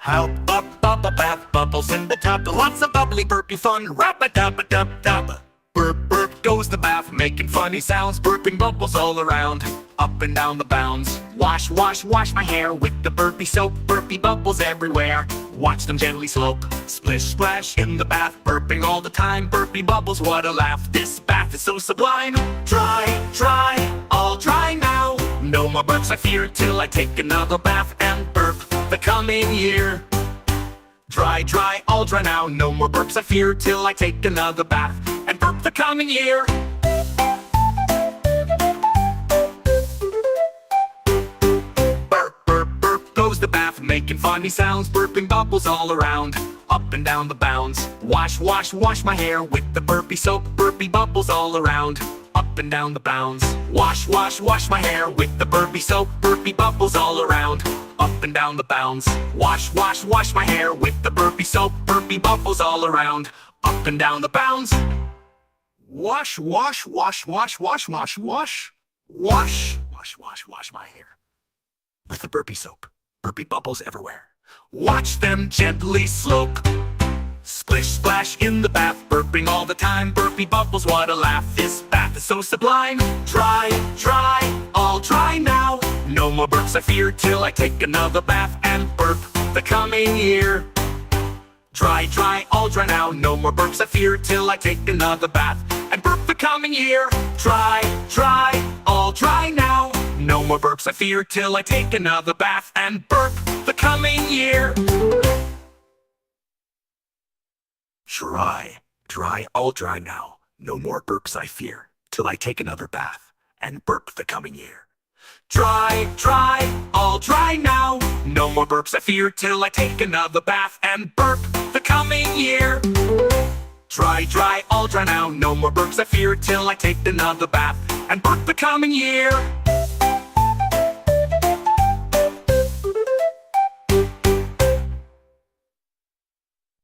Help up, bubble bath, bubbles in the tub, lots of bubbly burpy fun. Rub-a-dub-a-dub-dub. Burp, burp goes the bath, making funny sounds, burping bubbles all around, up and down the bounds. Wash, wash, wash my hair with the burpy soap, burpy bubbles everywhere. Watch them gently slope. Splish, splash in the bath, burping all the time, burpy bubbles, what a laugh. This bath is so sublime. Dry, dry, all dry now. No more burps I fear till I take another bath and burp the coming year. Dry, dry, all dry now. No more burps I fear till I take another bath and burp the coming year. Burp, burp, burp goes the bath, making funny sounds, burping bubbles all around, up and down the bounds. Wash, wash, wash my hair with the burpy soap, burpy bubbles all around, up and down the bounds. Wash, wash, wash my hair with the burpy soap, burpy bubbles all around, up and down the bounds. Wash, wash, wash my hair with the burpy soap, burpy bubbles all around, up and down the bounds. Wash, wash, wash, wash, wash, wash, wash. Wash, wash, wash, wash my hair with the burpy soap, burpy bubbles everywhere. Watch them gently slope. Splish, splash in the bath, burping all the time, burpy bubbles, what a laugh. This bath is so sublime. Dry, dry, all dry now. No more burps I fear till I take another bath and burp the coming year. Dry, dry, all dry now. No more burps I fear till I take another bath and burp the coming year. Dry, dry, all dry now. No more burps I fear till I take another bath and burp the coming year. Dry, dry, all dry now. No more burps I fear till I take another bath and burp the coming year. Dry, dry, all dry now. No more burps I fear till I take another bath and burp the coming year. Dry, dry, all dry now. No more burps I fear till I take another bath and burp the coming year.